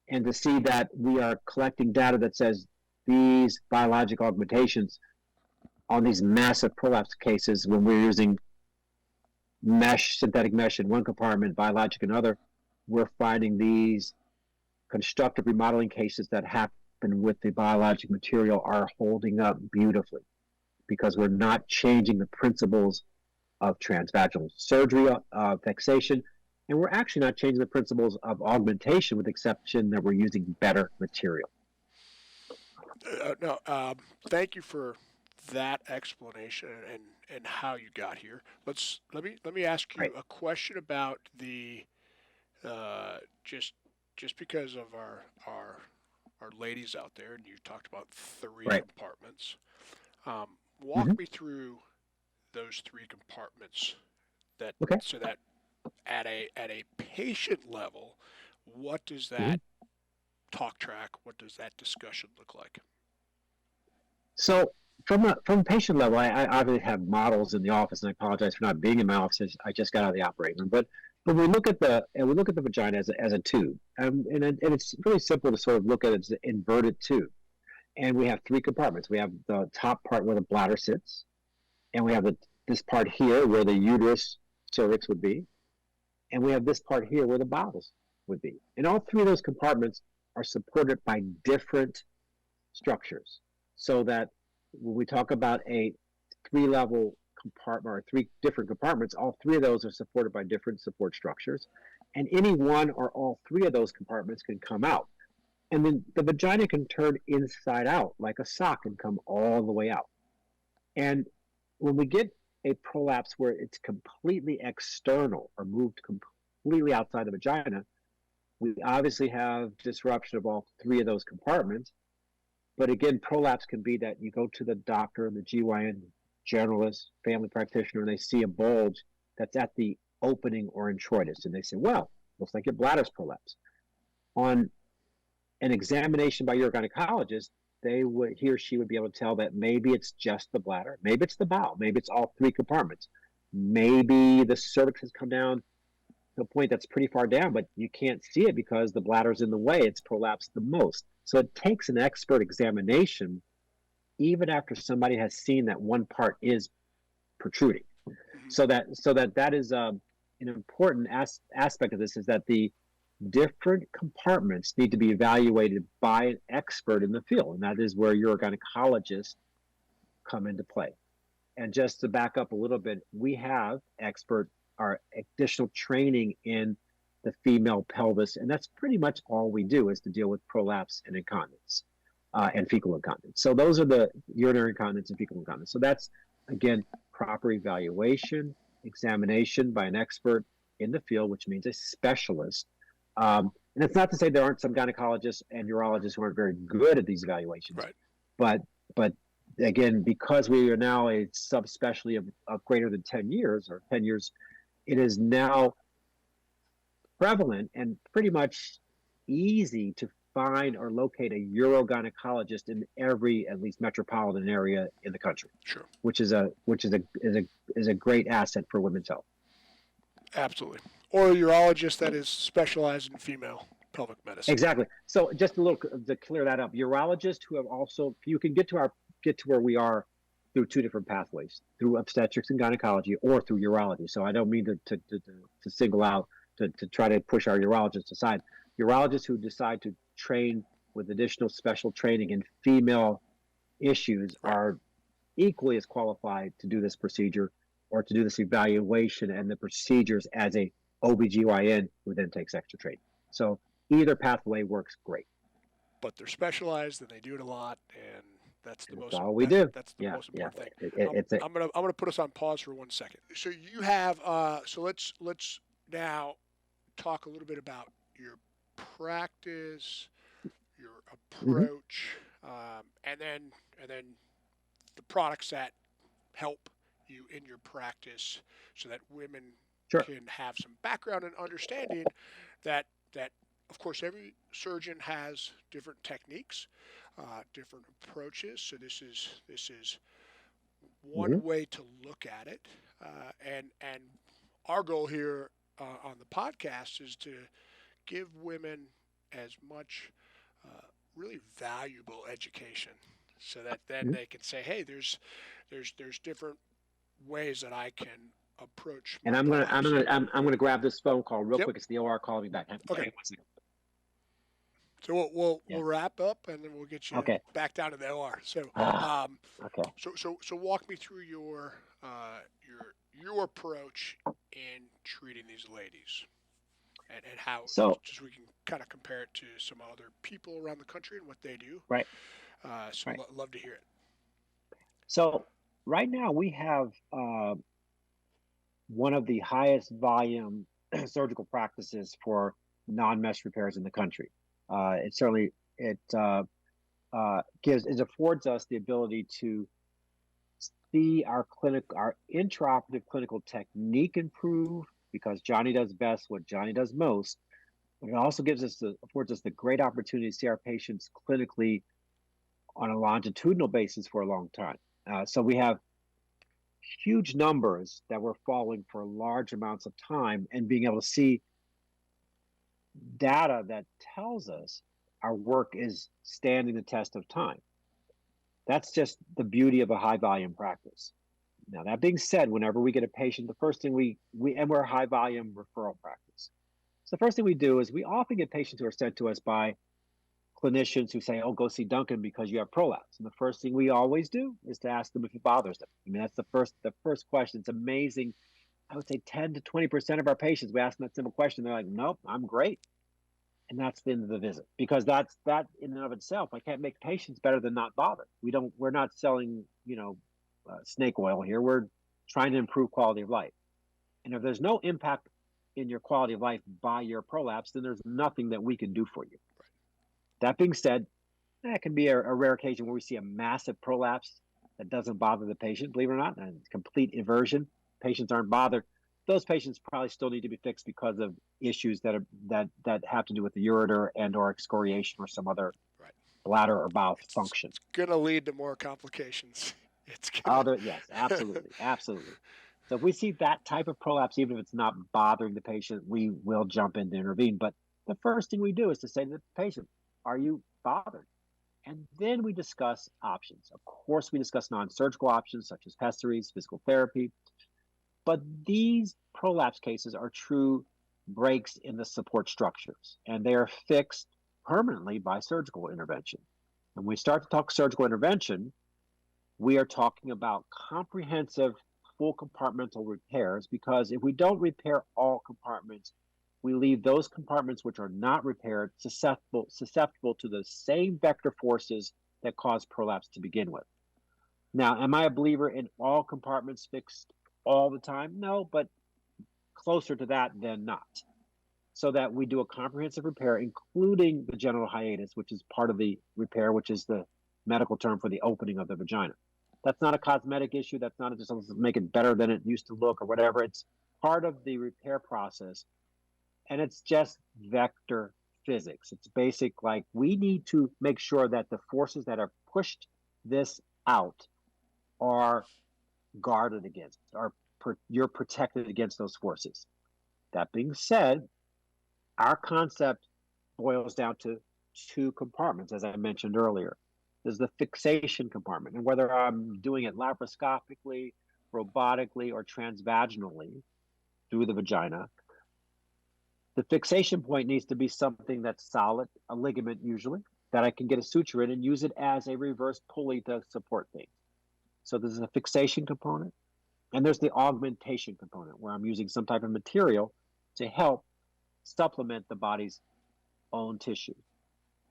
and to see that we are collecting data that says these biologic augmentations on these massive prolapse cases, when we're using mesh, synthetic mesh in one compartment, biologic in another, we're finding these constructive remodeling cases that happen with the biologic material are holding up beautifully because we're not changing the principles of transvaginal surgery, fixation, and we're actually not changing the principles of augmentation, with the exception that we're using better material. Thank you for that explanation and how you got here. Let me ask you Right. a question about the just because of our ladies out there, and you talked about three Right. compartments. Walk Mm-hmm. me through those three compartments Okay. so that at a patient level, what does Mm-hmm. that talk track, what does that discussion look like? So from a patient level, I obviously have models in the office, and I apologize for not being in my office. I just got out of the operating room, but we look at the vagina as a tube, and it's really simple to sort of look at it as an inverted tube. And we have three compartments. We have the top part where the bladder sits, and we have this part here where the uterus cervix would be, and we have this part here where the bowels would be. And all three of those compartments are supported by different structures, so that when we talk about a three-level compartment or three different compartments, all three of those are supported by different support structures, and any one or all three of those compartments can come out. And then the vagina can turn inside out like a sock and come all the way out. And when we get a prolapse where it's completely external or moved completely outside the vagina, we obviously have disruption of all three of those compartments. But again, prolapse can be that you go to the doctor, the GYN generalist, family practitioner, and they see a bulge that's at the opening or introitus. And they say, well, looks like your bladder's prolapse. On an examination by your gynecologist, he or she would be able to tell that maybe it's just the bladder, maybe it's the bowel, maybe it's all three compartments, maybe the cervix has come down to a point that's pretty far down, but you can't see it because the bladder's in the way. It's prolapsed the most. So it takes an expert examination, even after somebody has seen that one part is protruding. Mm-hmm. So that is an important aspect of this, is that the different compartments need to be evaluated by an expert in the field, and that is where your gynecologist come into play. And just to back up a little bit, we have our additional training in the female pelvis, and that's pretty much all we do, is to deal with prolapse and incontinence and fecal incontinence. So those are the urinary incontinence and fecal incontinence. So that's, again, proper evaluation, examination by an expert in the field, which means a specialist. And it's not to say there aren't some gynecologists and urologists who aren't very good at these evaluations, Right. but again, because we are now a subspecialty of greater than 10 years, it is now prevalent and pretty much easy to find or locate a urogynecologist in every, at least metropolitan area in the country. Sure. Which is a great asset for women's health. Absolutely. Or a urologist that is specialized in female pelvic medicine. Exactly. So just a little to clear that up, urologists who have also, you can get to where we are through two different pathways, through obstetrics and gynecology or through urology. So I don't mean to single out, to try to push our urologists aside. Urologists who decide to train with additional special training in female issues are equally as qualified to do this procedure or to do this evaluation and the procedures as a OBGYN who then takes extra training. So either pathway works great. But they're specialized and they do it a lot, and that's the most. That's all we do. That's the most important thing. I'm gonna put us on pause for 1 second. So you have so let's now talk a little bit about your practice, your approach, and then the products that help you in your practice, so that women can have some background and understanding that of course every surgeon has different techniques, different approaches. So this is one way to look at it, and our goal here on the podcast is to give women as much really valuable education, so that then Mhm. they can say, hey, there's different ways that I can approach And my prolapse. I'm gonna grab this phone call real Yep. quick. It's the OR calling me back. Hang Okay. on 1 second. So we'll Yeah. we'll wrap up and then we'll get you Okay. back down to the OR. So Ah, okay. so walk me through your approach in treating these ladies, and how, So just we can kind of compare it to some other people around the country and what they do. right, So right. love to hear it. So right now we have one of the highest volume surgical practices for non-mesh repairs in the country. It certainly it affords us the ability to see our intraoperative clinical technique improve because Johnny does best what Johnny does most. But it also affords us the great opportunity to see our patients clinically on a longitudinal basis for a long time. So we have huge numbers that we're following for large amounts of time and being able to see data that tells us our work is standing the test of time. That's just the beauty of a high volume practice. Now, that being said, whenever we get a patient, the first thing and we're a high volume referral practice. So the first thing we do is we often get patients who are sent to us by clinicians who say, oh, go see Duncan because you have prolapse. And the first thing we always do is to ask them if it bothers them. I mean, that's the first question. It's amazing. I would say 10 to 20% of our patients, we ask them that simple question. They're like, nope, I'm great. And that's the end of the visit because that in and of itself. I can't make patients better than not bothered. We're not selling, snake oil here. We're trying to improve quality of life. And if there's no impact in your quality of life by your prolapse, then there's nothing that we can do for you. That being said, that can be a rare occasion where we see a massive prolapse that doesn't bother the patient, believe it or not, and complete inversion. Patients aren't bothered. Those patients probably still need to be fixed because of issues that have to do with the ureter and or excoriation or some other Right. bladder or bowel It's function. it's gonna lead to more complications. It's gonna. Other yes, absolutely, absolutely. So if we see that type of prolapse, even if it's not bothering the patient, we will jump in to intervene. But the first thing we do is to say to the patient, "Are you bothered?" And then we discuss options. Of course, we discuss non-surgical options such as pessaries, physical therapy. But these prolapse cases are true breaks in the support structures, and they are fixed permanently by surgical intervention. When we start to talk surgical intervention, we are talking about comprehensive full compartmental repairs because if we don't repair all compartments, we leave those compartments which are not repaired susceptible to the same vector forces that cause prolapse to begin with. Now, am I a believer in all compartments fixed all the time? No, but closer to that than not. So that we do a comprehensive repair, including the genital hiatus, which is part of the repair, which is the medical term for the opening of the vagina. That's not a cosmetic issue. That's not just to make it better than it used to look or whatever. It's part of the repair process. And it's just vector physics. It's basic, like we need to make sure that the forces that are pushed this out are guarded against, you're protected against those forces. That being said, our concept boils down to two compartments, as I mentioned earlier. There's the fixation compartment, and whether I'm doing it laparoscopically, robotically, or transvaginally through the vagina, the fixation point needs to be something that's solid, a ligament usually, that I can get a suture in and use it as a reverse pulley to support things. So there's a fixation component, and there's the augmentation component where I'm using some type of material to help supplement the body's own tissue.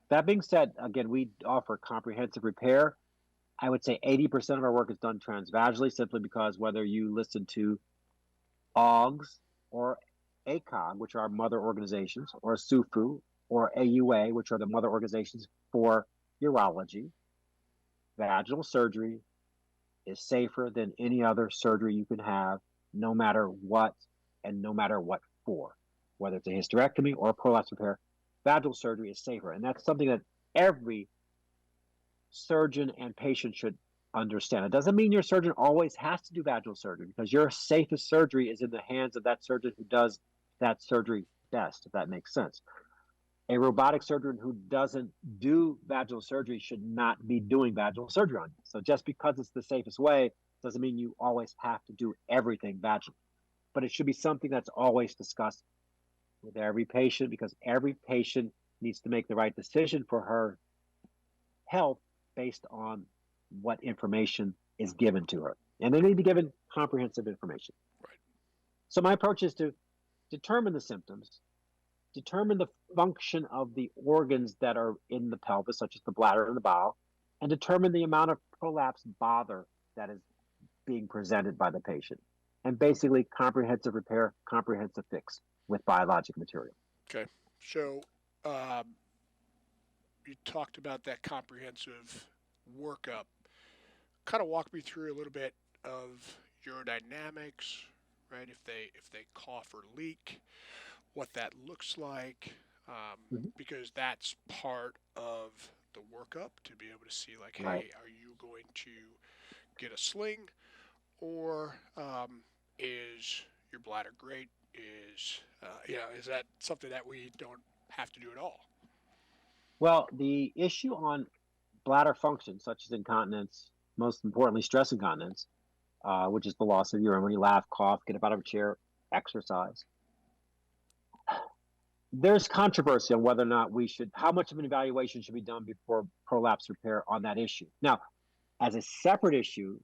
That being said, again, we offer comprehensive repair. I would say 80% of our work is done transvaginally simply because whether you listen to OGS or ACOG, which are mother organizations, or SUFU or AUA, which are the mother organizations for urology, vaginal surgery is safer than any other surgery you can have, no matter what and no matter what for, whether it's a hysterectomy or a prolapse repair. Vaginal surgery is safer, and that's something that every surgeon and patient should understand. It doesn't mean your surgeon always has to do vaginal surgery because your safest surgery is in the hands of that surgeon who does that surgery best, if that makes sense. A robotic surgeon who doesn't do vaginal surgery should not be doing vaginal surgery on you. So just because it's the safest way doesn't mean you always have to do everything vaginally. But it should be something that's always discussed with every patient, because every patient needs to make the right decision for her health based on what information is given to her. And they need to be given comprehensive information. Right. So my approach is to determine the symptoms, determine the function of the organs that are in the pelvis, such as the bladder and the bowel, and determine the amount of prolapse bother that is being presented by the patient. And basically, comprehensive repair, comprehensive fix with biologic material. Okay. So you talked about that comprehensive workup. Kind of walk me through a little bit of urodynamics, right? If they cough or leak, what that looks like, Mhm. because that's part of the workup to be able to see like, Right. hey, are you going to get a sling, or is your bladder great? Is that something that we don't have to do at all? Well, the issue on bladder function, such as incontinence, most importantly, stress incontinence, which is the loss of urine when you laugh, cough, get up out of a chair, exercise. There's controversy on whether or not how much of an evaluation should be done before prolapse repair on that issue. Now, as a separate issue,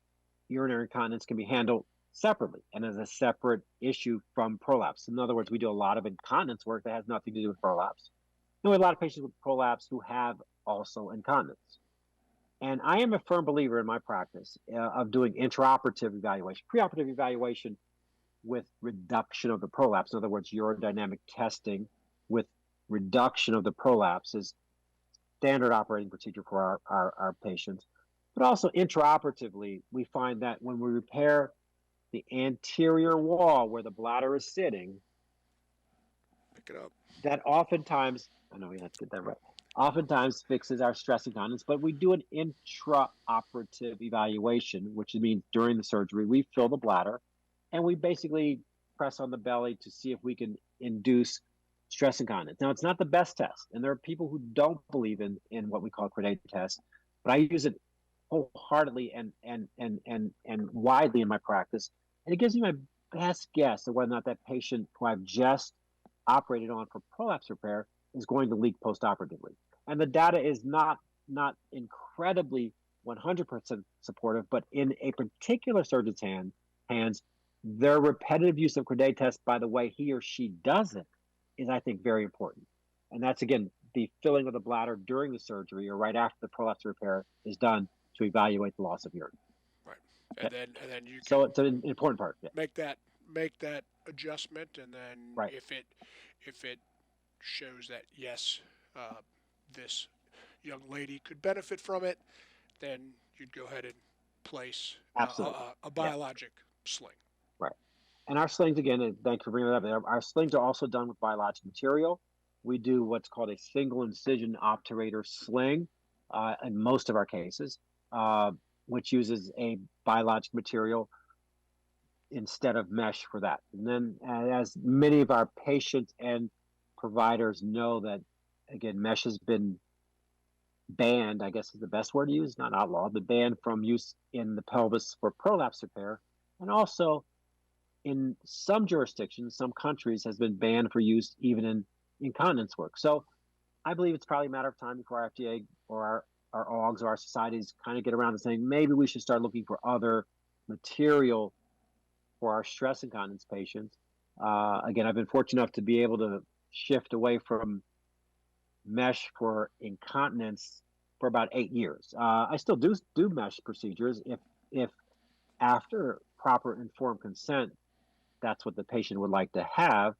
urinary incontinence can be handled separately and as a separate issue from prolapse. In other words, we do a lot of incontinence work that has nothing to do with prolapse. And we have a lot of patients with prolapse who have also incontinence. And I am a firm believer in my practice of doing intraoperative evaluation, preoperative evaluation with reduction of the prolapse. In other words, urodynamic testing with reduction of the prolapse is standard operating procedure for our patients. But also intraoperatively, we find that when we repair the anterior wall where the bladder is sitting, Pick it up. that oftentimes, I know we have to get that right, oftentimes fixes our stress incontinence, but we do an intraoperative evaluation, which means during the surgery, we fill the bladder and we basically press on the belly to see if we can induce stress incontinence. Now, it's not the best test, and there are people who don't believe in what we call Credate test, but I use it wholeheartedly and widely in my practice, and it gives me my best guess of whether or not that patient who I've just operated on for prolapse repair is going to leak postoperatively. And the data is not incredibly 100% supportive, but in a particular surgeon's hands, their repetitive use of Credate test by the way he or she does it is, I think, very important. And that's, again, the filling of the bladder during the surgery or right after the prolapse repair is done to evaluate the loss of urine. Right. Okay? And then you So can it's an important part. Yeah. make that adjustment, and then Right. if it shows that yes, uh, this young lady could benefit from it, then you'd go ahead and place Absolutely. a Yeah. biologic sling. Right. And our slings, again, and thank you for bringing that up. Our slings are also done with biologic material. We do what's called a single incision obturator sling in most of our cases, uh, which uses a biologic material instead of mesh for that. And then, as many of our patients and providers know, that again, mesh has been banned, I guess is the best word to use, not outlawed, but banned from use in the pelvis for prolapse repair. And also, in some jurisdictions, some countries, has been banned for use even in incontinence work. So I believe it's probably a matter of time before our FDA or our OGs or our societies kind of get around to saying maybe we should start looking for other material for our stress incontinence patients. Again, I've been fortunate enough to be able to shift away from mesh for incontinence for about 8 years. I still do mesh procedures if after proper informed consent, that's what the patient would like to have.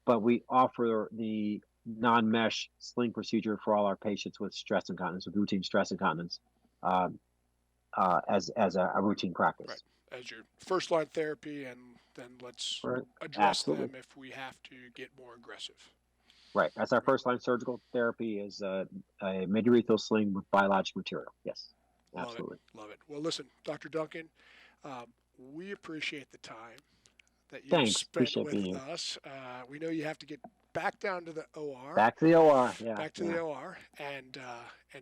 But we offer the non-mesh sling procedure for all our patients with stress incontinence, with routine stress incontinence, um, as a routine Right. practice. As your first line therapy, and then let's Right. address Absolutely. them if we have to get more aggressive. Right. That's our Right. first line surgical therapy is a midurethral sling with biologic material. Yes, Love it. absolutely. Love it. Well, listen, Dr. Duncan, um, we appreciate the time that you've Thanks. spent Appreciate with being here. us. We know you have to get back down to the OR. Back to the OR. Yeah. Back to the OR, and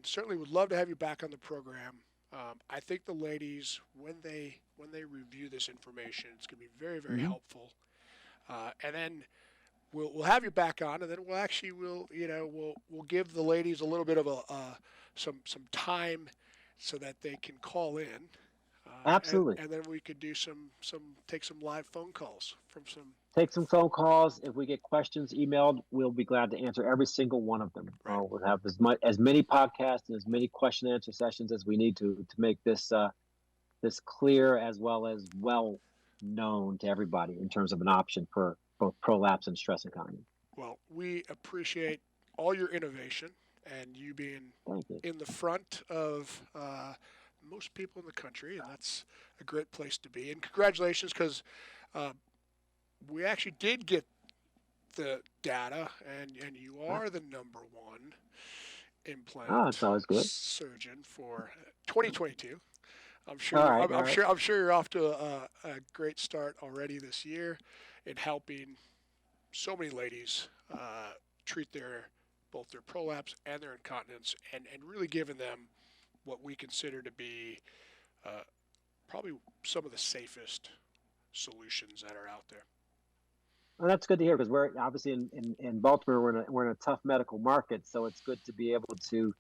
certainly would love to have you back on the program. I think the ladies, when they review this information, it's going to be very, very Mm-hmm. helpful. And then we'll have you back on, and then we'll give the ladies a little bit of some time so that they can call in, Absolutely. and then we could do take some live phone calls from some. Take some phone calls. If we get questions emailed, we'll be glad to answer every single one of them. Right. We'll have as many podcasts and as many question and answer sessions as we need to make this this clear as well known to everybody in terms of an option for both prolapse and stress economy. Well, we appreciate all your innovation and you being in the front of most people in the country, and that's a great place to be. And congratulations, because we actually did get the data, and you are the #1 implant that's always good. surgeon for 2022. I'm sure you're off to a great start already this year in helping so many ladies treat both their prolapse and their incontinence, and really giving them what we consider to be probably some of the safest solutions that are out there. Well, that's good to hear, because we're obviously in Baltimore, we're in a tough medical market, so it's good to be able to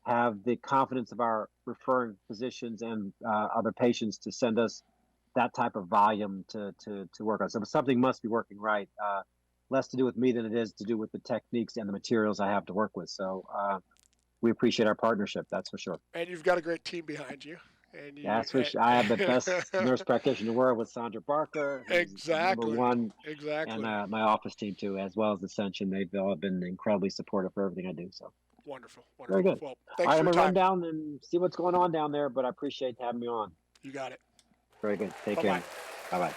have the confidence of our referring physicians and other patients to send us that type of volume to work on. So something must be working right. Less to do with me than it is to do with the techniques and the materials I have to work with. So we appreciate our partnership, that's for sure. And you've got a great team behind you. And that's for sure. I have the best nurse practitioner in the world with Sandra Barker, exactly. #1, exactly, and my office team too, as well as Ascension. They've all been incredibly supportive for everything I do. So wonderful. Very good. Well, thanks all right, for I'm your gonna time. run down and see what's going on down there, but I appreciate having me on. You got it. Very good. Take Bye-bye. care. Bye bye.